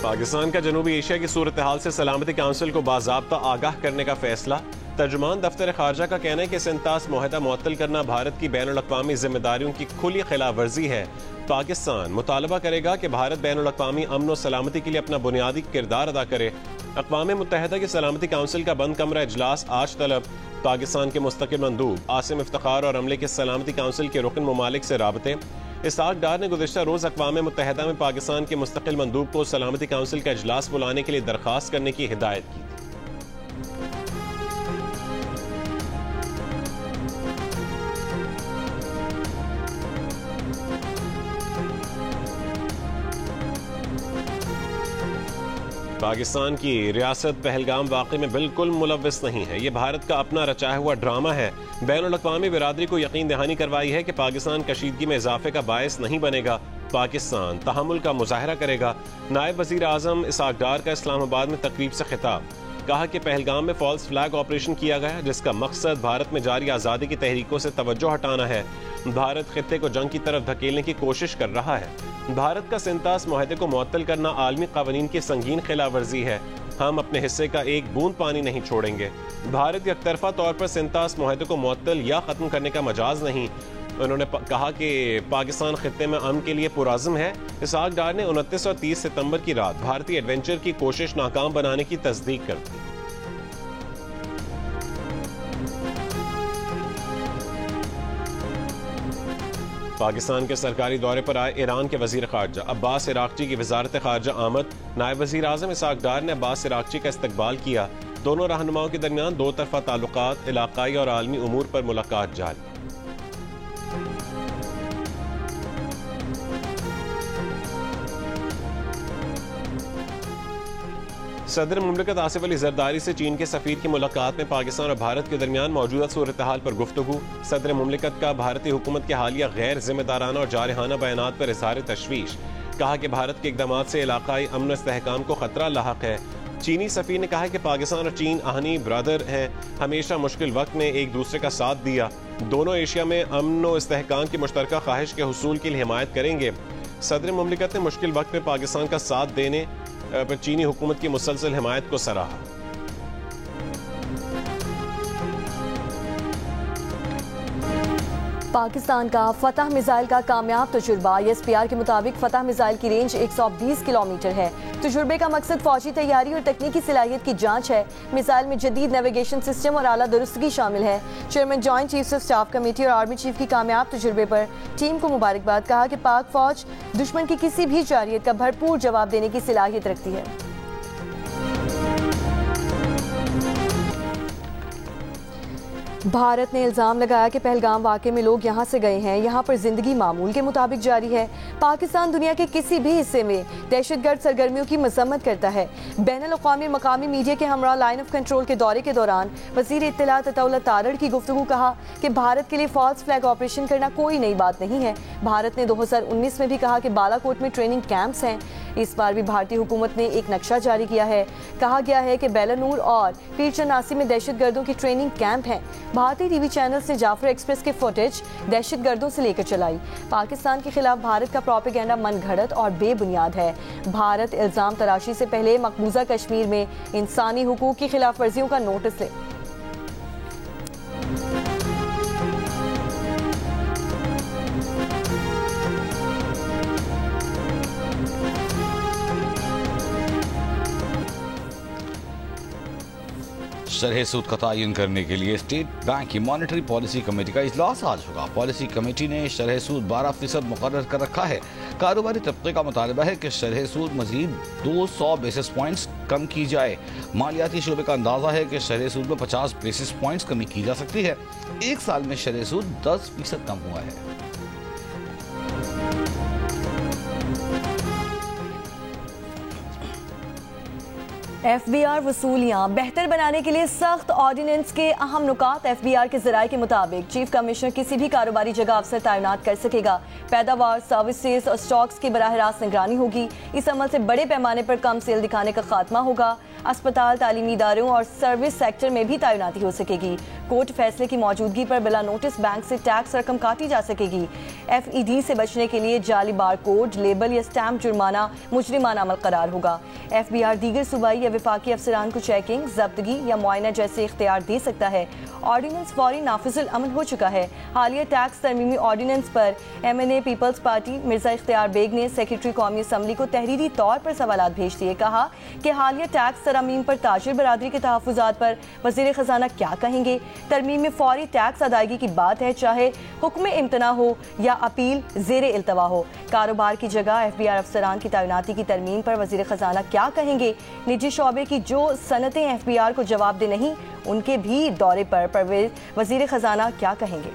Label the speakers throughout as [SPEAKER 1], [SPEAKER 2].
[SPEAKER 1] पाकिस्तान का जनूबी एशिया की सूरत हाल से सलामती काउंसिल को बाज़ाब्ता आगाह करने का फैसला। तर्जुमान दफ्तर खारजा का कहना है कि सिंतास मुआहदा मुअत्तल करना भारत की बैनुल अक़वामी जिम्मेदारियों की खुली खिलाफ वर्जी है। पाकिस्तान मुतालबा करेगा कि भारत बैनुल अक़वामी अमन और सलामती के लिए अपना बुनियादी किरदार अदा करे। अक़वाम मुत्तहिदा की सलामती काउंसिल का बंद कमरा इजलास आज तलब। पाकिस्तान के मुस्तकिल मंदूब आसिम इफ्तिखार और अमले के सलामती काउंसिल के रुकन ममालिक से राबते। इसाक डार ने गुज़िश्ता रोज़ अक़वाम मुत्तहिदा में पाकिस्तान के मुस्तकिल मंदूब को सलामती काउंसिल का इजलास बुलाने के लिए दरख्वास्त करने की हिदायत की थी। पाकिस्तान की रियासत पहलगाम वाक़े में बिल्कुल मुलव्वस नहीं है। ये भारत का अपना रचाया हुआ ड्रामा है। बैनुल अक़वामी बिरादरी को यकीन दहानी करवाई है कि पाकिस्तान कशीदगी में इजाफे का बायस नहीं बनेगा। पाकिस्तान तहम्मुल का मुजाहरा करेगा। नायब वज़ीर आज़म इसाक डार का इस्लामाबाद में तकरीब से खिताब। कहा कि पहलगाम में फॉल्स फ्लैग ऑपरेशन किया गया जिसका मकसद भारत में जारी आज़ादी की तहरीकों से तवज्जो हटाना है। भारत खित्ते को जंग की तरफ धकेलने की कोशिश कर रहा है। भारत का सिंतास मुआहदे को मुअत्तल करना आलमी कानून की संगीन खिलाफ वर्जी है। हम अपने हिस्से का एक बूंद पानी नहीं छोड़ेंगे। भारत एकतरफा तौर पर सिंतास मुआहदे को मुअत्तल या ख़त्म करने का मजाज नहीं। उन्होंने कहा कि पाकिस्तान खित्ते में अमन के लिए पुरअज़्म है। इसाक डार ने 29 और 30 सितंबर की रात भारतीय एडवेंचर की कोशिश नाकाम बनाने की तस्दीक कर दी। पाकिस्तान के सरकारी दौरे पर आए ईरान के वजीर खारजा अब्बास इराक़ची की वजारत खारजा आमद। नायब वज़ीर आज़म इसाक डार ने अब्बास इराक़ची का इस्तकबाल किया। दोनों रहनुमाओं के दरमियान दो तरफा ताल्लुकात, इलाकाई और आलमी उमूर पर मुलाकात जारी। सदर मुमलिकत आसिफ अली जरदारी से चीन के सफीर की मुलाकात में पाकिस्तान और भारत के दरमियान मौजूदा सूरत हाल पर गुफ्तगू। सदर मुमलिकत का भारतीय हुकूमत के हालिया गैर जिम्मेदाराना और जारहाना बयानात पर इज़हार तशवीश। कहा कि भारत के इक़दामात से इलाकाई अमन और इस्तेहकाम को खतरा लाहक है। चीनी सफीर ने कहा कि पाकिस्तान और चीन आहनी ब्रदर हैं, हमेशा मुश्किल वक्त में एक दूसरे का साथ दिया। दोनों एशिया में अमन और इस्तेहकाम की मुश्तरका ख्वाहिश के हुसूल की हिमायत करेंगे। सदर मुमलिकत ने मुश्किल वक्त में पाकिस्तान का साथ देने पर चीनी हुकूमत की मुसलसल हिमायत को सराहा।
[SPEAKER 2] पाकिस्तान का फतह मिसाइल का कामयाब तजुर्बा। ISPR के मुताबिक फतह मिसाइल की रेंज 120 किलोमीटर है। तजुर्बे का मकसद फौजी तैयारी और तकनीकी सलाहियत की जांच है। मिसाइल में जदीद नेविगेशन सिस्टम और आला दुरुस्तगी शामिल है। Chairman joint chiefs of staff committee और आर्मी चीफ की कामयाब तजुर्बे पर टीम को मुबारकबाद। कहा कि पाक फौज दुश्मन की किसी भी जारियत का भरपूर जवाब देने की सलाहियत रखती है। भारत ने इल्ज़ाम लगाया कि पहलगाम वाक़े में लोग यहाँ से गए हैं, यहाँ पर जिंदगी मामूल के मुताबिक जारी है। पाकिस्तान दुनिया के किसी भी हिस्से में दहशतगर्द सरगर्मियों की मजम्मत करता है। बैनुल-अक़वामी मकामी मीडिया के हमरा लाइन ऑफ कंट्रोल के दौरे के दौरान वज़ीर इत्तलात अताउल्लाह तारड़ की गुफ्तगू। कहा कि भारत के लिए फॉल्स फ्लैग ऑपरेशन करना कोई नई बात नहीं है। भारत ने 2019 में भी कहा कि बालाकोट में ट्रेनिंग कैंप्स हैं। इस बार भी भारतीय हुकूमत ने एक नक्शा जारी किया है। कहा गया है कि बेलानूर और पीरचनासी में दहशतगर्दों के ट्रेनिंग कैंप हैं। भारतीय टीवी चैनल्स ने जाफर एक्सप्रेस के फुटेज दहशतगर्दों से लेकर चलाई। पाकिस्तान के खिलाफ भारत का प्रोपेगेंडा मनगढ़ंत और बेबुनियाद है। भारत इल्जाम तराशी से पहले मकबूजा कश्मीर में इंसानी हुकूक की खिलाफ वर्जियों का नोटिस ले।
[SPEAKER 3] शरह सूद का तयन करने के लिए स्टेट बैंक की मॉनेटरी पॉलिसी कमेटी का इजलास आज होगा। पॉलिसी कमेटी ने शरह सूद 12% मुकर्रर कर रखा है। कारोबारी तबके का मुतालबा है कि शरह सूद मजीद 200 बेसिस पॉइंट्स कम की जाए। मालियाती शोबे का अंदाजा है कि शरह सूद में 50 बेसिस पॉइंट्स कमी की जा सकती है। एक साल में शरह सूद 10% कम हुआ है।
[SPEAKER 2] FBR वसूलियाँ बेहतर बनाने के लिए सख्त ऑर्डिनेंस के अहम नुकात। FBR के ज़राए के मुताबिक चीफ कमिश्नर किसी भी कारोबारी जगह अफसर तैनात कर सकेगा। पैदावार, सर्विसेज और स्टॉक्स की बराह रास्त निगरानी होगी। इस अमल से बड़े पैमाने पर कम सेल दिखाने का खात्मा होगा। अस्पताल, तालीमी इदारों और सर्विस सेक्टर में भी तैनाती हो सकेगी। कोर्ट फैसले की मौजूदगी पर बिला नोटिस बैंक से टैक्स रकम काटी जा सकेगी। FED से बचने के लिए जाली बार कोड, लेबल या स्टैम्प जुर्माना मुजरिमाना अमल करार होगा। FBR दीगर सूबाई या विफाकी अफसरान को चेकिंग, जब्तगी या मुआयना जैसे इख्तियार दे सकता है। ऑर्डिनेंस फौरी नाफिजुल अमल हो चुका है। हालिया टैक्स तरमीमी ऑर्डिनेंस पर MNA पीपल्स पार्टी मिर्जा इख्तियार बेग ने सेक्रेटरी कौमी असम्बली को तहरीरी तौर पर सवालात भेज दिए। कहा कि हालिया टैक्स तरमीम पर ताजिर बरादरी के तहफ़्फ़ुज़ात पर वज़ीर ख़जाना क्या कहेंगे। तरमीम में फौरी टैक्स अदायगी की बात है, चाहे हुक्म इम्तना हो या अपील ज़ेरे इल्तवा हो। कारोबार की जगह FBR अफसरान की तैनाती की तरमीम पर वज़ीर ख़जाना क्या कहेंगे। निजी शोबे की जो सनतें FBR को जवाब दे नहीं, उनके भी दौरे पर वज़ीर ख़जाना क्या कहेंगे।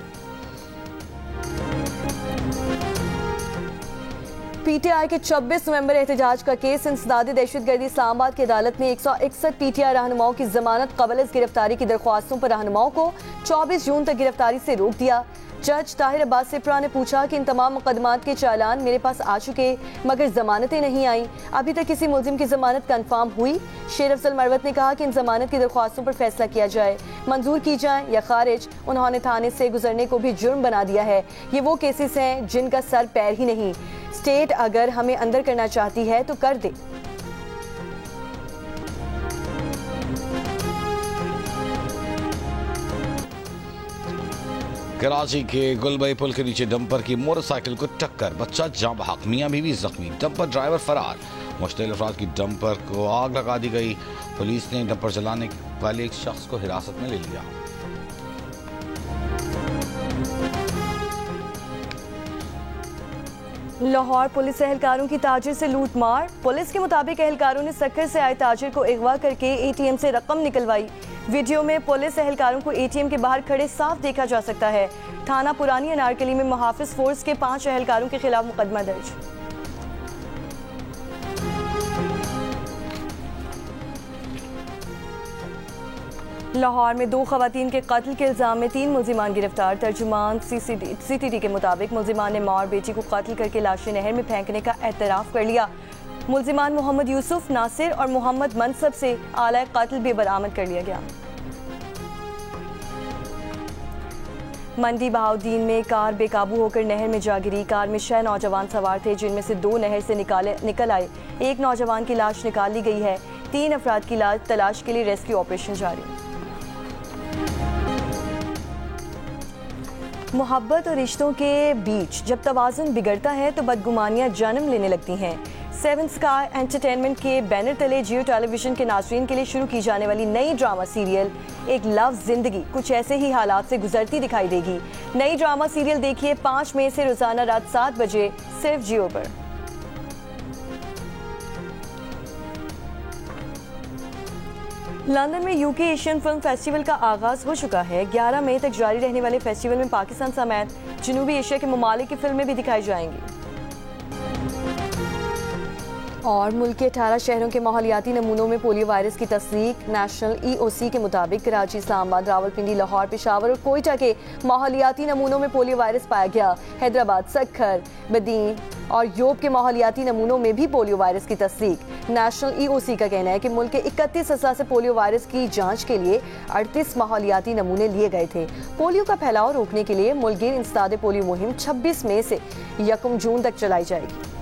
[SPEAKER 2] PTI के 26 नवंबर एहतजाज का केस इंसदाद दहशतगर्दी इस्लामाबाद की अदालत ने 161 PTI रहनुमाओं की जमानत कबल गिरफ्तारी की दरख्वास्तों पर रहनुमाओं को 24 जून तक गिरफ्तारी से रोक दिया। जज ताहिर अब्बास सिप्रा ने पूछा कि इन तमाम मुकदमात के चालान मेरे पास आ चुके मगर जमानतें नहीं आई, अभी तक किसी मुल्जिम की जमानत कंफर्म हुई। शेर अफजल मरवत ने कहा कि इन जमानत की दरख्वास्तों पर फैसला किया जाए, मंजूर की जाए या खारिज। उन्होंने थाने से गुजरने को भी जुर्म बना दिया है। ये वो केसेस हैं जिनका सर पैर ही नहीं। स्टेट अगर हमें अंदर करना चाहती है तो कर दे।
[SPEAKER 3] कराची के गुलबई पुल के नीचे डंपर की मोटरसाइकिल को टक्कर, बच्चा जाँ बहक, मियां बीवी जख्मी, डंपर ड्राइवर फरार। मुश्तइल अफराद की डंपर को आग लगा दी गई। पुलिस ने डंपर चलाने वाले एक शख्स को हिरासत में ले लिया।
[SPEAKER 2] लाहौर पुलिस एहलकारों की ताजिर से लूटमार। पुलिस के मुताबिक एहलकारों ने सक्कर से आए ताजिर को अगवा करके ATM से रकम निकलवाई। वीडियो में पुलिस एहलकारों को ATM के बाहर खड़े साफ देखा जा सकता है। थाना पुरानी अनारकली में मुहाफिज फोर्स के 5 एहलकारों के खिलाफ मुकदमा दर्ज। लाहौर में 2 खवातीन के कत्ल के इल्जाम में 3 मुल्जिमान गिरफ्तार। तर्जुमान CTD के मुताबिक मुल्जिमान ने मां और बेटी को कत्ल करके लाशें नहर में फेंकने का एतराफ़ कर लिया। मुल्जिमान मोहम्मद यूसुफ, नासिर और मोहम्मद मनसब से आला कत्ल भी बरामद कर लिया गया। मंडी बहाउद्दीन में कार बेकाबू होकर नहर में जा गिरी। कार में 6 नौजवान सवार थे, जिनमें से 2 नहर से निकल आए। एक नौजवान की लाश निकाल ली गई है। 3 अफराद की तलाश के लिए रेस्क्यू ऑपरेशन जारी। मोहब्बत और रिश्तों के बीच जब तवाज़ुन बिगड़ता है तो बदगुमानियां जन्म लेने लगती हैं। 7 स्काई एंटरटेनमेंट के बैनर तले जियो टेलीविजन के नाज़रीन के लिए शुरू की जाने वाली नई ड्रामा सीरियल एक लव जिंदगी कुछ ऐसे ही हालात से गुजरती दिखाई देगी। नई ड्रामा सीरियल देखिए 5 मई से रोजाना रात 7 बजे सिर्फ जियो पर। लंदन में UK एशियन फिल्म फेस्टिवल का आगाज हो चुका है। 11 मई तक जारी रहने वाले फेस्टिवल में पाकिस्तान समेत जनूबी एशिया के ममालिक की फिल्में भी दिखाई जाएंगी। और मुल्क के 18 शहरों के माहौलियाती नमूनों में पोलियो वायरस की तस्दीक। नेशनल EOC के मुताबिक कराची, इस्लामाबाद, रावलपिंडी, लाहौर, पेशावर और कोयटा के माहौलियाती नमूनों में पोलियो वायरस पाया गया। हैदराबाद, सक्खर, बदीन और योब के माहौलियाती नमूनों में भी पोलियो वायरस की तस्दीक। नेशनल EOC का कहना है कि मुल्क के 31 अजला से पोलियो वायरस की जांच के लिए 38 माहौलियाती नमूने लिए गए थे। पोलियो का फैलाव रोकने के लिए मुल्क गिर इंसदाद पोलियो मुहिम 26 मई से 1 जून तक चलाई जाएगी।